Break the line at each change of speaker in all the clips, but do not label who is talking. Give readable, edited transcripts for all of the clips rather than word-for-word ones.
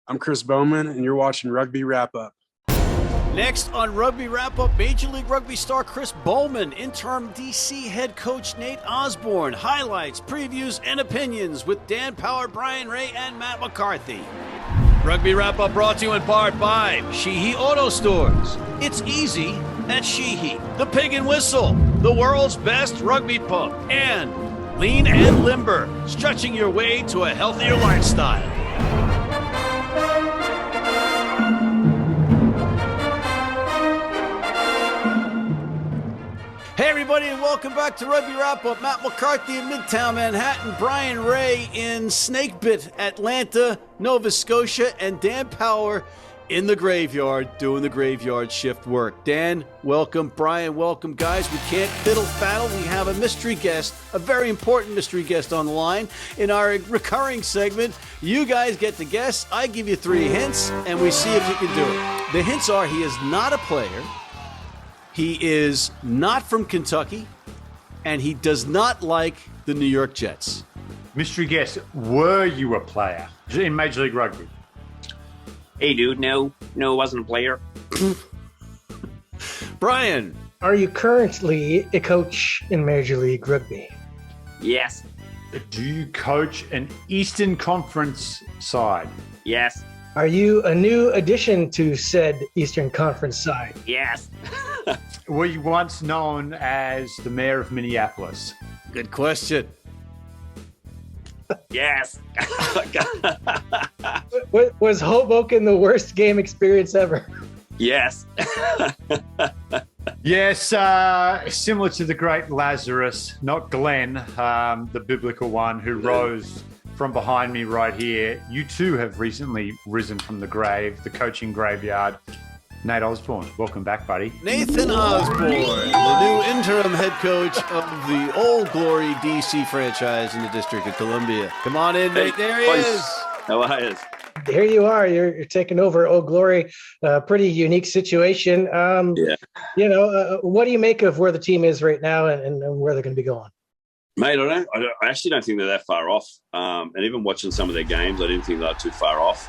I'm Chris Baumann, and you're watching Rugby Wrap Up.
Next on Rugby Wrap Up, Major League Rugby star Chris Baumann, interim DC head coach Nate Osborne, highlights, previews, and opinions with Dan Power, Bryan Ray, and Matt McCarthy. Rugby Wrap Up brought to you in part by Sheehy Auto Stores. It's easy at Sheehy. The Pig and Whistle, the world's best rugby pub. And Lean and Limber, stretching your way to a healthier lifestyle. Hey everybody, and welcome back to Rugby Wrap Up. Matt McCarthy in Midtown Manhattan, Bryan Ray in Snakebit, Atlanta, Nova Scotia, and Dan Power in the graveyard doing the graveyard shift work. Dan, welcome. Bryan, welcome. Guys, we can't fiddle faddle. We have a mystery guest, a very important mystery guest on the line. In our recurring segment, you guys get to guess. I give you 3 hints, and we see if you can do it. The hints are he is not a player. He is not from Kentucky, and he does not like the New York Jets.
Mystery guest, were you a player in Major League Rugby?
Hey, dude, no, I wasn't a player.
Bryan.
Are you currently a coach in Major League Rugby?
Yes.
Do you coach an Eastern Conference side?
Yes.
Are you a new addition to said Eastern Conference side?
Yes.
Were you once known as the mayor of Minneapolis?
Good question.
Yes.
Was Hoboken the worst game experience ever?
Yes.
Yes, similar to the great Lazarus, not Glenn, the biblical one who rose from behind me right here. You too have recently risen from the grave, the coaching graveyard. Nate Osborne, welcome back, buddy.
Nathan Osborne, the new interim head coach of the Old Glory DC franchise in the District of Columbia. Come on in, Nate. There he is.
How are you?
There you are. You're taking over Old Glory. Pretty unique situation.
Yeah.
What do you make of where the team is right now and where they're going to be going?
Mate, I actually don't think they're that far off. And even watching some of their games, I didn't think they were too far off.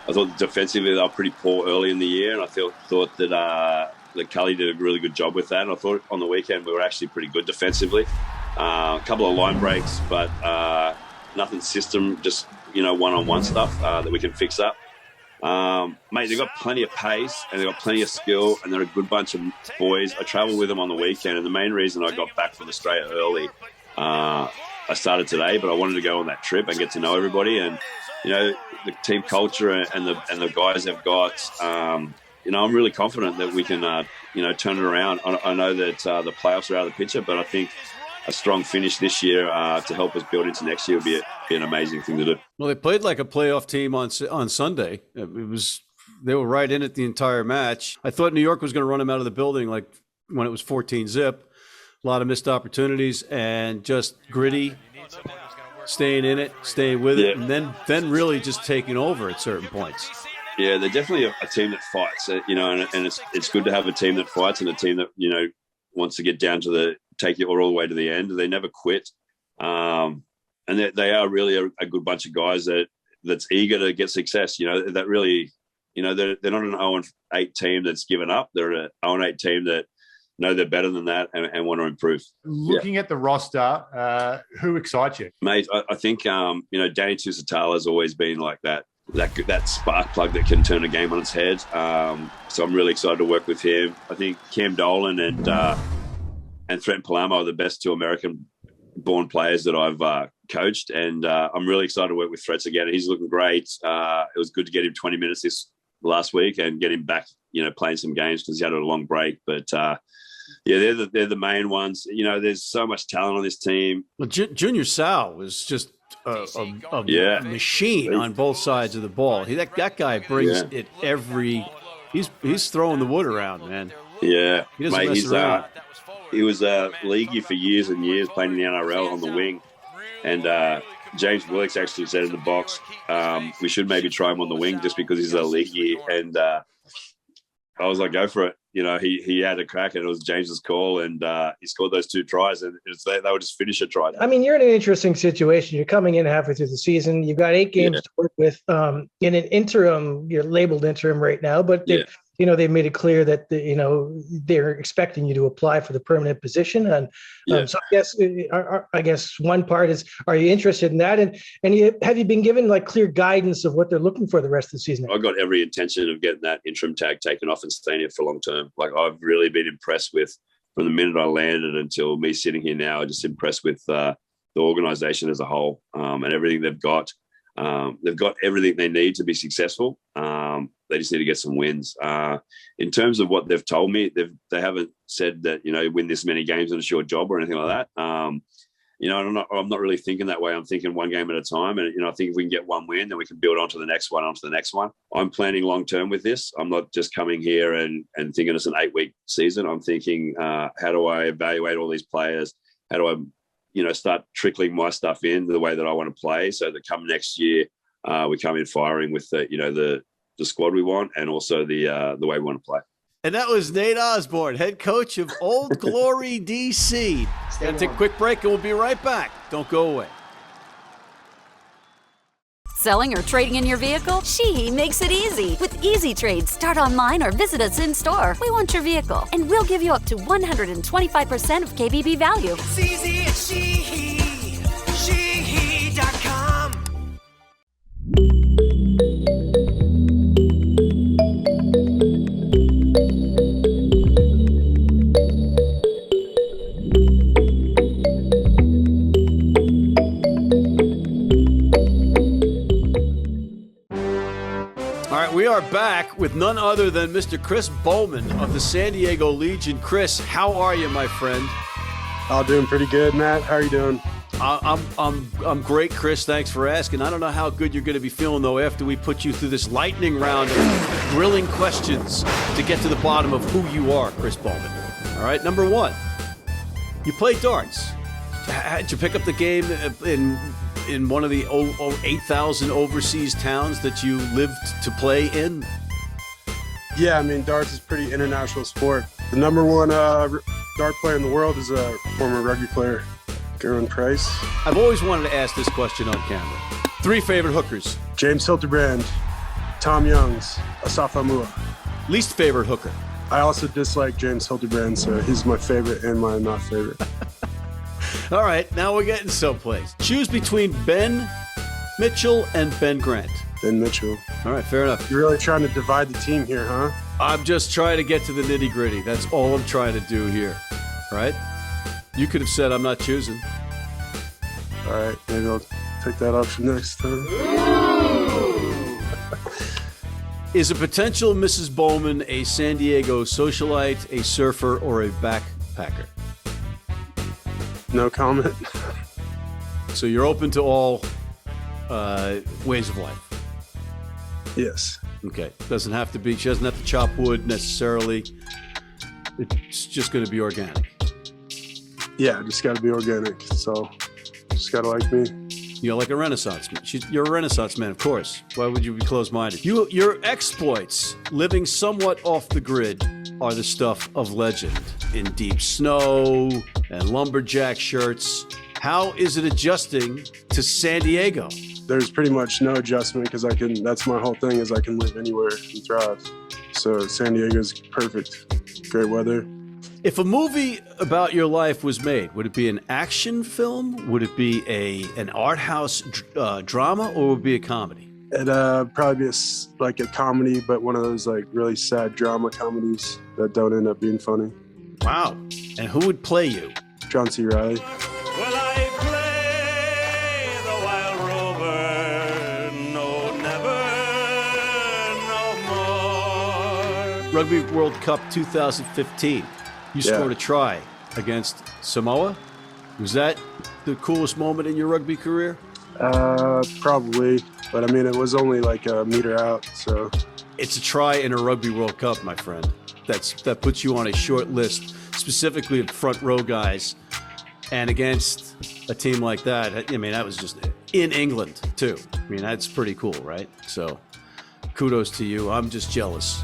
I thought defensively they were pretty poor early in the year, and I thought that Cully did a really good job with that. And I thought on the weekend we were actually pretty good defensively. A couple of line breaks, but nothing system, just one-on-one stuff that we can fix up. Mate, they've got plenty of pace and they've got plenty of skill, and they're a good bunch of boys. I travelled with them on the weekend, and the main reason I got back from Australia early, I started today, but I wanted to go on that trip and get to know everybody. And the team culture and the guys they've got. I'm really confident that we can turn it around. I know that the playoffs are out of the picture, but I think a strong finish this year to help us build into next year would be an amazing thing to do.
Well, they played like a playoff team on Sunday. They were right in it the entire match. I thought New York was going to run them out of the building like when it was 14-zip. A lot of missed opportunities and just gritty, staying in it, staying with it, and then really just taking over at certain points.
Yeah, they're definitely a team that fights, and it's good to have a team that fights and a team that wants to get down to take you all the way to the end. They never quit, and they are really a good bunch of guys that's eager to get success. That really, they're not an 0-8 team that's given up. They're an 0-8 team that know they're better than that and want to improve.
Looking at the roster, who excites you?
Mate, I think, Danny Tusitala has always been like that spark plug that can turn a game on its head. So I'm really excited to work with him. I think Cam Dolan and Trent Palamo are the best 2 American-born players that I've coached, and I'm really excited to work with Threats again. He's looking great. It was good to get him 20 minutes this last week and get him back, playing some games because he had a long break. But they're the main ones. There's so much talent on this team.
Well, Junior Sal was just a machine on both sides of the ball. That guy brings it every. He's throwing the wood around, man.
Yeah,
he doesn't mess around.
He was a leaguey for years and years, playing in the NRL on the wing, and James Willicks actually said in the box, we should maybe try him on the wing just because he's a leaguey, and I was like, go for it. He had a crack, and it was James's call, and he scored those 2 tries, and they were just finish a try.
I mean, you're in an interesting situation. You're coming in halfway through the season. You've got 8 games to work with. In an interim, you're labeled interim right now, but they've made it clear that they're expecting you to apply for the permanent position. And so I guess one part is, are you interested in that? And have you been given like clear guidance of what they're looking for the rest of the season?
I've got every intention of getting that interim tag taken off and staying here for long term. Like, I've really been impressed with, from the minute I landed until me sitting here now, just impressed with the organisation as a whole, and everything they've got. They've got everything they need to be successful. They just need to get some wins. In terms of what they've told me, they haven't said that, win this many games and it's your job or anything like that. I'm not really thinking that way. I'm thinking one game at a time. And, I think if we can get one win, then we can build onto the next one. I'm planning long-term with this. I'm not just coming here and thinking it's an 8-week season. I'm thinking, how do I evaluate all these players? How do I, start trickling my stuff in the way that I want to play, so that come next year, we come in firing with the squad we want, and also the way we want to play.
And that was Nate Osborne, head coach of Old Glory DC. Got to take a quick break, and we'll be right back. Don't go away.
Selling or trading in your vehicle? She makes it easy. With Easy Trade, start online or visit us in store. We want your vehicle, and we'll give you up to 125% of KBB value.
It's easy at Shehe.com.
We are back with none other than Mr. Chris Baumann of the San Diego Legion. Chris, how are you, my friend?
I'm doing pretty good, Matt. How are you doing?
I'm great, Chris. Thanks for asking. I don't know how good you're going to be feeling, though, after we put you through this lightning round of grilling questions to get to the bottom of who you are, Chris Baumann. All right, number 1, you play darts. Did you pick up the game in one of the 8,000 overseas towns that you lived to play in?
Yeah, I mean, darts is a pretty international sport. The number 1 dart player in the world is a former rugby player, Gerwin Price.
I've always wanted to ask this question on camera. 3 favorite hookers.
James Hildebrand, Tom Youngs, Asaf Amua.
Least favorite hooker.
I also dislike James Hildebrand, so he's my favorite and my not favorite.
All right, now we're getting someplace. Choose between Ben Mitchell and Ben Grant.
Ben Mitchell.
All right, fair enough.
You're really trying to divide the team here, huh?
I'm just trying to get to the nitty-gritty. That's all I'm trying to do here, right? You could have said I'm not choosing.
All right, maybe I'll take that option next time.
Is a potential Mrs. Bowman a San Diego socialite, a surfer, or a backpacker?
No comment.
So you're open to all ways of life?
Yes.
Okay. Doesn't have to be. She doesn't have to chop wood necessarily. It's just going to be organic.
Yeah, just got to be organic. So just got to like me.
You're like a Renaissance man. You're a Renaissance man, of course. Why would you be closed-minded? Your exploits, living somewhat off the grid, are the stuff of legend. In deep snow and lumberjack shirts. How is it adjusting to San Diego?
There's pretty much no adjustment because that's my whole thing, is I can live anywhere and thrive. So San Diego's perfect. Great weather.
If a movie about your life was made, would it be an action film? Would it be an art house drama, or would it be a comedy?
It'd probably be like a comedy, but one of those like really sad drama comedies that don't end up being funny.
Wow. And who would play you?
John C. Reilly.
Well, I play the wild rover, no, never, no more.
Rugby World Cup 2015. You scored a try against Samoa. Was that the coolest moment in your rugby career?
Probably. But I mean, it was only like a meter out, so.
It's a try in a Rugby World Cup, my friend. That puts you on a short list, specifically of front row guys. And against a team like that, I mean, that was just in England, too. I mean, that's pretty cool, right? So kudos to you. I'm just jealous.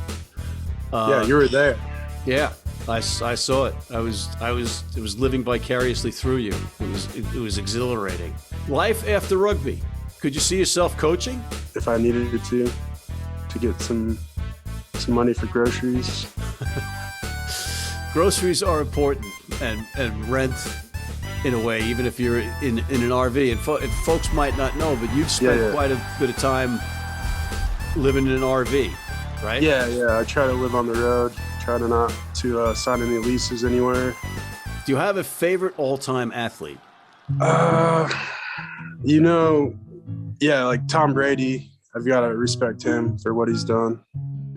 Yeah, you were there.
Yeah, I saw it. It was living vicariously through you. It was exhilarating. Life after rugby. Could you see yourself coaching?
If I needed to get some money for groceries.
Groceries are important, and rent, in a way, even if you're in an RV. And folks might not know, but you've spent quite a bit of time living in an RV, right?
Yeah. I try to live on the road. Try to not to sign any leases anywhere.
Do you have a favorite all-time athlete?
Like Tom Brady. I've got to respect him for what he's done.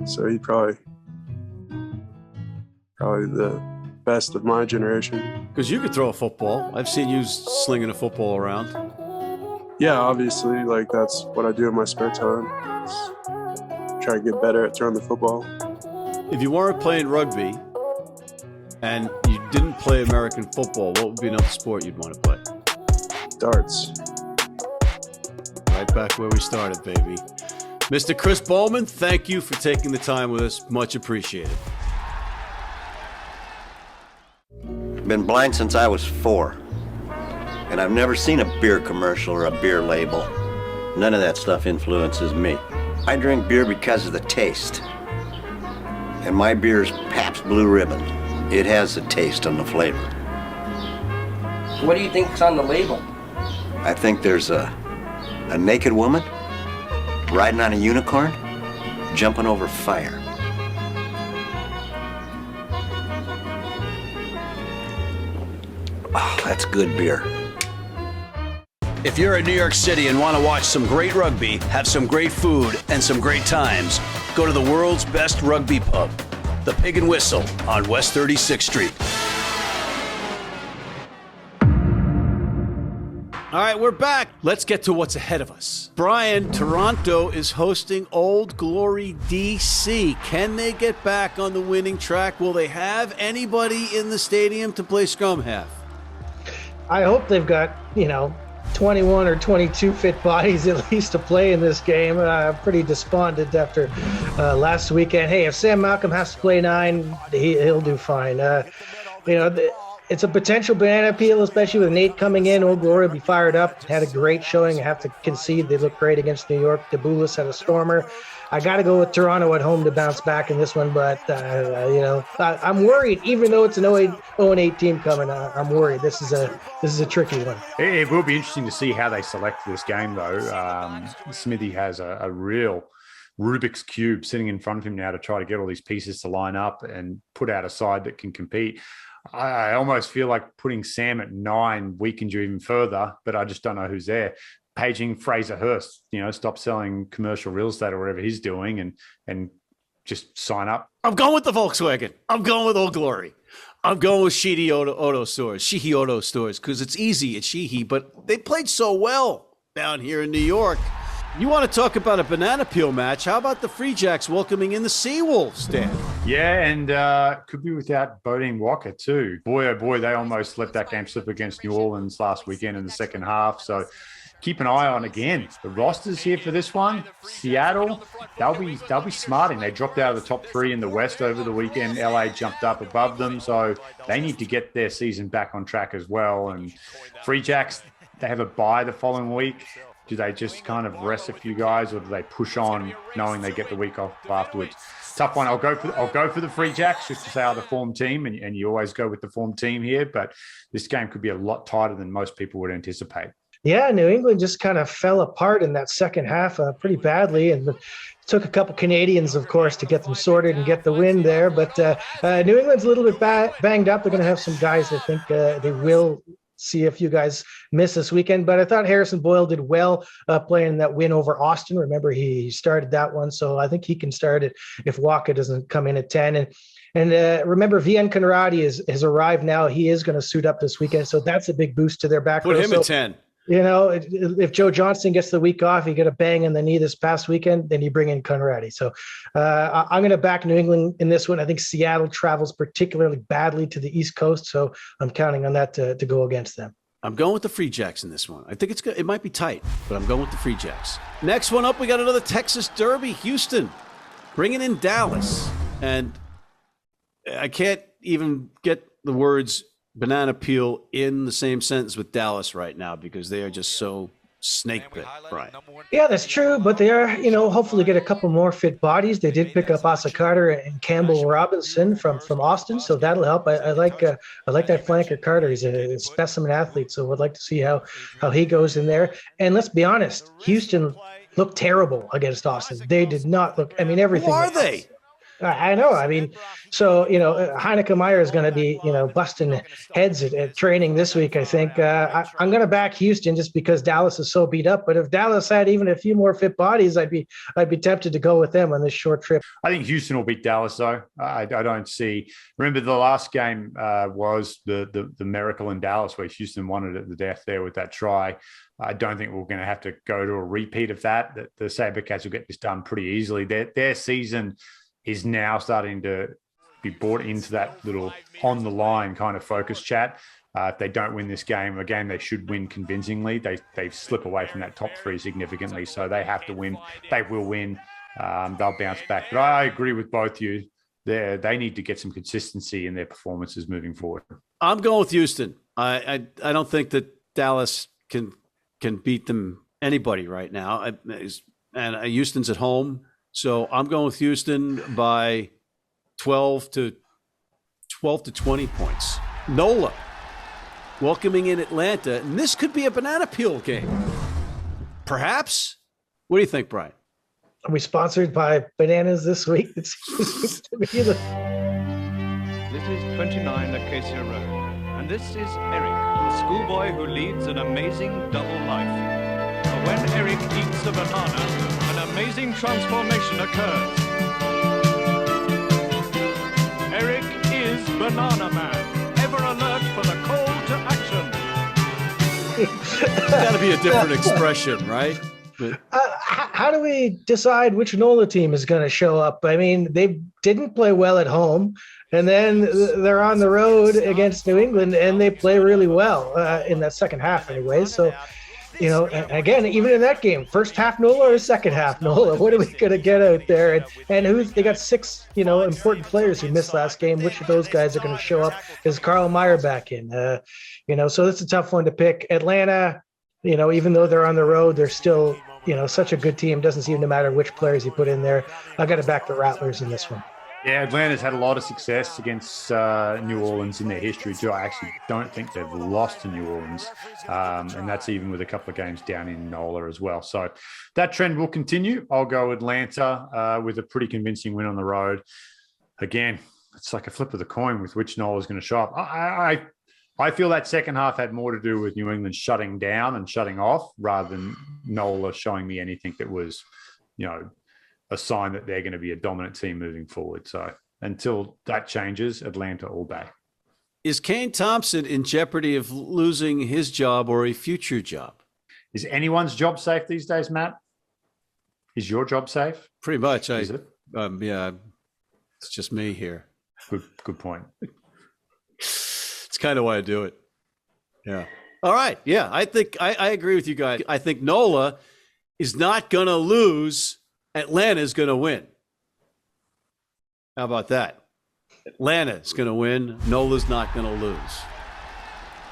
So he's probably the best of my generation.
Because you could throw a football. I've seen you slinging a football around.
Yeah, obviously, like that's what I do in my spare time. Try to get better at throwing the football.
If you weren't playing rugby and you didn't play American football, what would be another sport you'd want to play?
Darts.
Right back where we started, baby. Mr. Chris Baumann, thank you for taking the time with us. Much appreciated.
Been blind since I was 4. And I've never seen a beer commercial or a beer label. None of that stuff influences me. I drink beer because of the taste. And my beer's Pabst Blue Ribbon. It has the taste and the flavor.
What do you think's on the label?
I think there's a naked woman riding on a unicorn, jumping over fire. Oh, that's good beer.
If you're in New York City and want to watch some great rugby, have some great food, and some great times, go to the world's best rugby pub, the Pig and Whistle on West 36th Street.
All right, we're back. Let's get to what's ahead of us. Bryan, Toronto is hosting Old Glory DC. Can they get back on the winning track? Will they have anybody in the stadium to play scrum half?
I hope they've got, 21 or 22 fit bodies at least to play in this game. I'm pretty despondent after last weekend. Hey, if Sam Malcolm has to play 9, he'll do fine. It's a potential banana peel, especially with Nate coming in. Old Glory will be fired up. Had a great showing. I have to concede they looked great against New York. Deboulis had a stormer. I got to go with Toronto at home to bounce back in this one, but I'm worried. Even though it's an 0-8 team coming, I'm worried. This is a tricky one.
It will be interesting to see how they select this game, though. Smithy has a real Rubik's Cube sitting in front of him now to try to get all these pieces to line up and put out a side that can compete. I almost feel like putting Sam at 9 weakens you even further, but I just don't know who's there. Paging Fraser Hurst, stop selling commercial real estate or whatever he's doing and just sign up.
I'm going with the Volkswagen. I'm going with Old Glory. I'm going with Sheehy Auto Stores because it's easy at Sheehy, but they played so well down here in New York. You want to talk about a banana peel match? How about the Free Jacks welcoming in the Seawolves, Dan?
Yeah, and could be without Bodine Walker too. Boy, oh boy, they almost let that game slip against New Orleans last weekend in the second half. So keep an eye on, again, the rosters here for this one. Seattle, they'll be smarting. They dropped out of the top 3 in the West over the weekend. LA jumped up above them, so they need to get their season back on track as well. And Free Jacks, they have a bye the following week. Do they just kind of rest a few guys, or do they push on knowing they get the week off afterwards? Tough one. I'll go for the Free Jacks just to say are the form team, and you always go with the form team here. But this game could be a lot tighter than most people would anticipate.
Yeah, New England just kind of fell apart in that second half pretty badly, and it took a couple Canadians, of course, to get them sorted and get the win there. But New England's a little bit banged up. They're going to have some guys. I think they will see a few guys miss this weekend, but I thought Harrison Boyle did well playing that win over Austin. Remember, he started that one, so I think he can start it if Waka doesn't come in at 10. And remember, Vian Conradi has arrived now. He is going to suit up this weekend, so that's a big boost to their back row.
Put him at 10.
If Joe Johnston gets the week off, he got a bang in the knee this past weekend, then you bring in Conradi. So I'm going to back New England in this one. I think Seattle travels particularly badly to the East Coast, so I'm counting on that to go against them.
I'm going with the Free Jacks in this one. I think it might be tight, but I'm going with the Free Jacks. Next one up, we got another Texas Derby. Houston bringing in Dallas. And I can't even get the words banana peel in the same sentence with Dallas right now because they are just so snake bit, Brian.
Yeah, that's true. But they are, hopefully get a couple more fit bodies. They did pick up Asa Carter and Campbell Robinson from Austin, so that'll help. I like that flanker Carter. He's a specimen athlete, so I'd like to see how he goes in there. And let's be honest, Houston looked terrible against Austin. They did not look. I mean, everything.
Who are they?
I know. I mean, so, Heineke Meyer is going to be, busting heads at training this week, I think. I'm going to back Houston just because Dallas is so beat up. But if Dallas had even a few more fit bodies, I'd be tempted to go with them on this short trip.
I think Houston will beat Dallas, though. I don't see. Remember, the last game was the miracle in Dallas where Houston won it at the death there with that try. I don't think we're going to have to go to a repeat of that. The Sabercats will get this done pretty easily. Their season is now starting to be brought into that little on the line kind of focus chat. If they don't win this game, a game they should win convincingly, they slip away from that top three significantly. So they have to win. They will win. They'll bounce back. But I agree with both you. They need to get some consistency in their performances moving forward.
I'm going with Houston. I don't think that Dallas can beat them, anybody right now. And Houston's at home. So I'm going with Houston by 12 to 20 points. NOLA welcoming in Atlanta, and this could be a banana peel game. Perhaps? What do you think, Brian?
Are we sponsored by bananas this week? It seems to be
This is 29 Acacia Road, and this is Eric, the schoolboy who leads an amazing double life. But when Eric eats a banana, an amazing transformation occurs. Eric is Banana Man, ever alert for the call to action.
It's got to be a different expression, right?
How do we decide which NOLA team is going to show up? I mean, they didn't play well at home, and then they're on the road against New England, and they play really well in that second half anyway. So, again, even in that game, first half NOLA or second half NOLA, what are we going to get out there? And they got 6, important players who missed last game. Which of those guys are going to show up? Is Carl Meyer back in? So it's a tough one to pick. Atlanta, even though they're on the road, they're still, such a good team. Doesn't seem to matter which players you put in there. I got to back the Rattlers in this one.
Yeah, Atlanta's had a lot of success against New Orleans in their history too. I actually don't think they've lost to New Orleans, and that's even with a couple of games down in NOLA as well. So that trend will continue. I'll go Atlanta with a pretty convincing win on the road. Again, it's like a flip of the coin with which NOLA is going to show up. I feel that second half had more to do with New England shutting down and shutting off rather than NOLA showing me anything that was, a sign that they're going to be a dominant team moving forward. So until that changes, Atlanta all day.
Is Kane Thompson in jeopardy of losing his job or a future job?
Is anyone's job safe these days, Matt? Is your job safe?
Pretty much.
Is it?
Yeah, it's just me here.
Good point.
It's kind of why I do it. Yeah. All right. Yeah, I think I agree with you guys. I think NOLA is not going to lose. Atlanta's going to win. How about that? Atlanta's going to win. NOLA's not going to lose.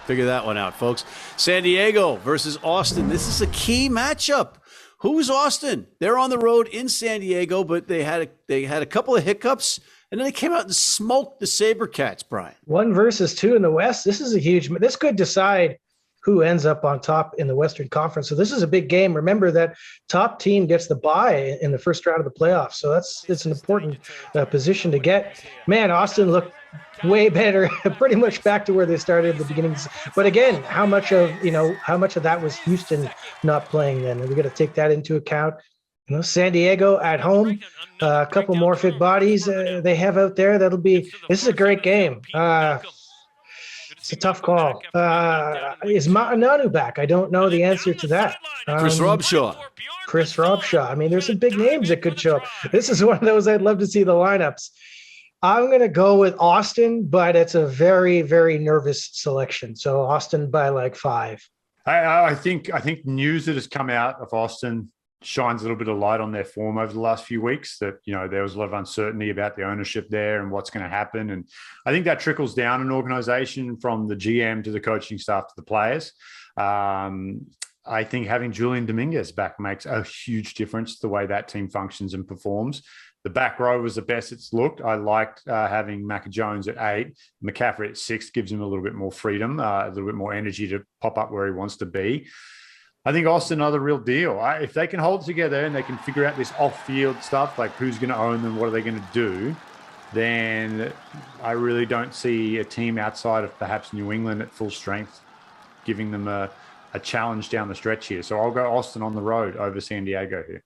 Figure that one out, folks. San Diego versus Austin. This is a key matchup. Who's Austin? They're on the road in San Diego, but they had a couple of hiccups, and then they came out and smoked the Sabercats, Brian.
1 versus 2 in the West. This is a huge. This could decide who ends up on top in the Western Conference. So this is a big game. Remember that top team gets the bye in the first round of the playoffs. So it's an important position to get. Man, Austin looked way better, pretty much back to where they started at the beginning. But again, how much of that was Houston not playing then? And we got to take that into account. San Diego at home, a couple more fit bodies they have out there. This is a great game. It's a tough call. Is Ma'ananu back? I don't know the answer to that.
Chris
Robshaw. I mean, there's some big names that could show up. This is one of those I'd love to see the lineups. I'm going to go with Austin, but it's a very, very nervous selection. So Austin by like 5.
I think news that has come out of Austin shines a little bit of light on their form over the last few weeks. That, there was a lot of uncertainty about the ownership there and what's going to happen. And I think that trickles down an organization from the GM to the coaching staff to the players. I think having Julian Dominguez back makes a huge difference to the way that team functions and performs. The back row was the best it's looked. I liked having Macca Jones at 8. McCaffrey at 6 gives him a little bit more freedom, a little bit more energy to pop up where he wants to be. I think Austin are the real deal. If they can hold together and they can figure out this off-field stuff, like who's going to own them, what are they going to do, then I really don't see a team outside of perhaps New England at full strength giving them a challenge down the stretch here. So I'll go Austin on the road over San Diego here.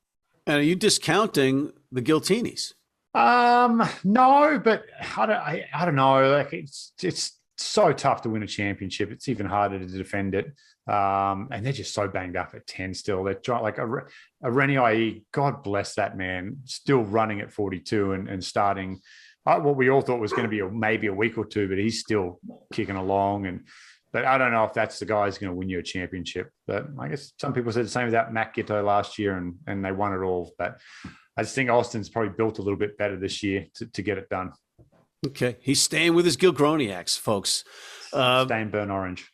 And are you discounting the Giltinis?
No, but I don't know. Like it's so tough to win a championship. It's even harder to defend it. And they're just so banged up at 10 still. They're trying, like a Rennie IE, God bless that man, still running at 42 and starting what we all thought was going to be maybe a week or two, but he's still kicking along. But I don't know if that's the guy who's going to win you a championship. But I guess some people said the same about Matt Giteau last year, and they won it all. But I just think Austin's probably built a little bit better this year to get it done.
Okay. He's staying with his Gilgroniacs, folks.
Staying burn orange.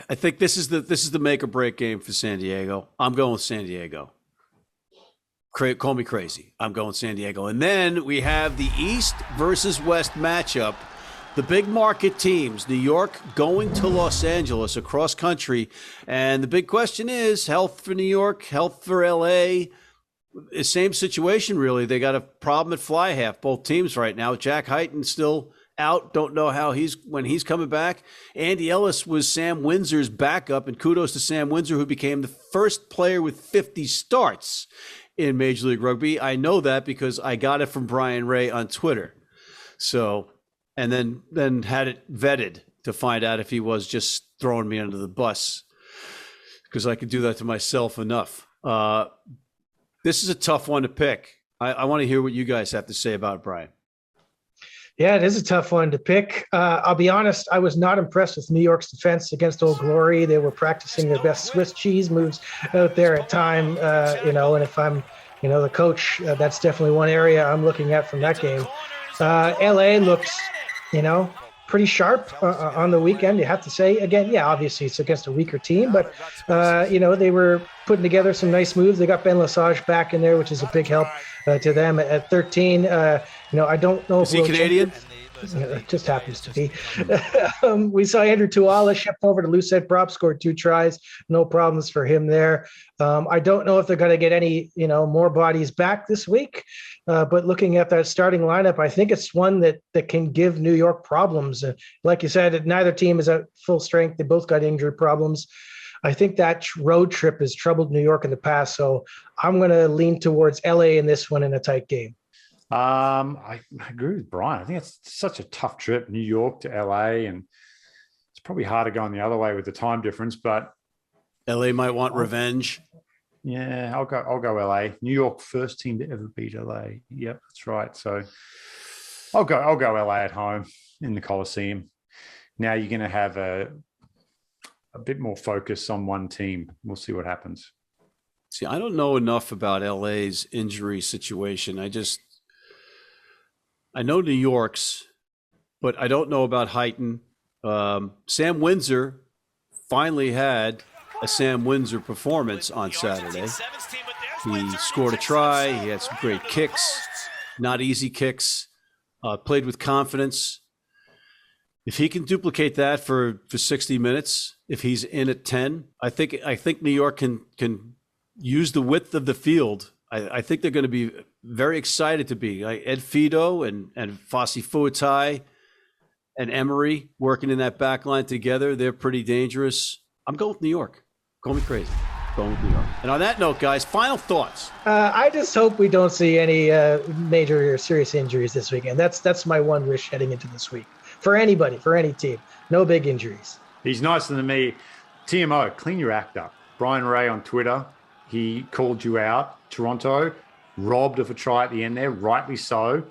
I think this is the make or break game for San Diego. I'm going with San Diego. Call me crazy. I'm going San Diego. And then we have the East versus West matchup. The big market teams, New York going to Los Angeles across country. And the big question is health for New York, health for LA. Same situation, really. They got a problem at fly half, both teams right now. Jack Hyten still out. Don't know when he's coming back. Andy Ellis was Sam Windsor's backup, and kudos to Sam Windsor, who became the first player with 50 starts in Major League Rugby. I know that because I got it from Brian Ray on Twitter. So, and then had it vetted to find out if he was just throwing me under the bus, because I could do that to myself enough. This is a tough one to pick. I want to hear what you guys have to say about it, Brian.
Yeah, it is a tough one to pick. I'll be honest, I was not impressed with New York's defense against Old Glory. They were practicing their best Swiss cheese moves out there at time, and if I'm, the coach, that's definitely one area I'm looking at from that game. LA looks, pretty sharp on the weekend, you have to say. Again, yeah, obviously it's against a weaker team, but, they were putting together some nice moves. They got Ben Lesage back in there, which is a big help to them at 13. I don't know if
he Canadian?
It just happens to be. We saw Andrew Tuala shipped over to Lucette Prop, scored 2 tries. No problems for him there. I don't know if they're going to get any, more bodies back this week. But looking at that starting lineup, I think it's one that can give New York problems. Like you said, neither team is at full strength. They both got injury problems. I think that road trip has troubled New York in the past. So I'm going to lean towards LA in this one in a tight game.
I agree with Brian. I think it's such a tough trip, New York to LA, and it's probably harder going the other way with the time difference, but
LA might want revenge.
Yeah, I'll go LA. New York, first team to ever beat LA. Yep, that's right. So I'll go LA at home in the Coliseum. Now you're going to have a bit more focus on one team. We'll see what happens.
See, I don't know enough about LA's injury situation. I know New York's, but I don't know about Hyten. Sam Windsor finally had a Sam Windsor performance on Saturday. He scored a try. He had some great kicks, not easy kicks, played with confidence. If he can duplicate that for 60 minutes, if he's in at 10, I think New York can use the width of the field. I think they're going to be very excited to be. Ed Fido and Fossey Fuatai and Emery working in that back line together. They're pretty dangerous. I'm going with New York. Call me crazy. Going with New York. And on that note, guys, final thoughts.
I just hope we don't see any major or serious injuries this weekend. That's my one wish heading into this week. For anybody, for any team. No big injuries.
He's nicer than me. TMO, clean your act up. Brian Ray on Twitter, he called you out. Toronto, robbed of a try at the end there, rightly so.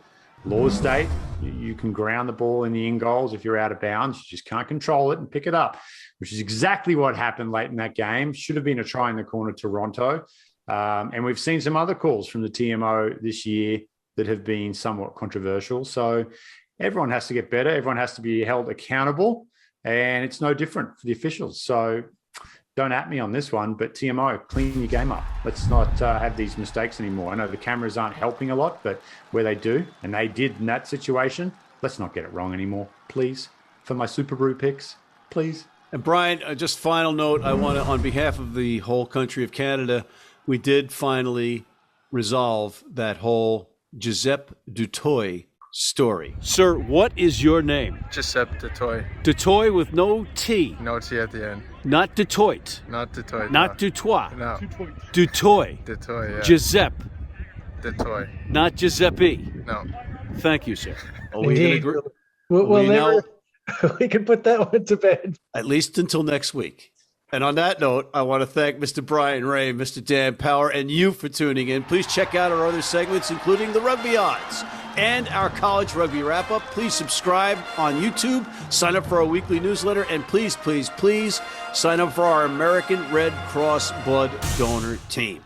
Laws state, you can ground the ball in the in goals if you're out of bounds. You just can't control it and pick it up, which is exactly what happened late in that game. Should have been a try in the corner, Toronto. And we've seen some other calls from the TMO this year that have been somewhat controversial. So everyone has to get better. Everyone has to be held accountable. And it's no different for the officials. So don't at me on this one, but TMO, clean your game up. Let's not have these mistakes anymore. I know the cameras aren't helping a lot, but where they do, and they did in that situation, let's not get it wrong anymore, please. For my Super Brew picks, please.
And Bryan, just final note, I want to, on behalf of the whole country of Canada, we did finally resolve that whole Giuseppe Dutoy story. Sir, what is your name?
Giuseppe Dutoy.
Dutoy with no T.
No T at the end.
Not Detroit.
Not Dutoy.
Not Dutoit.
No.
Dutoy.
Dutoy, yeah.
Giuseppe.
Dutoy.
Not Giuseppe.
No.
Thank you, sir.
Indeed. We'll never, we can put that one to bed.
At least until next week. And on that note, I want to thank Mr. Bryan Ray, Mr. Dan Power, and you for tuning in. Please check out our other segments, including the Rugby Odds and our College Rugby Wrap-Up. Please subscribe on YouTube, sign up for our weekly newsletter, and please, please, please sign up for our American Red Cross Blood Donor Team.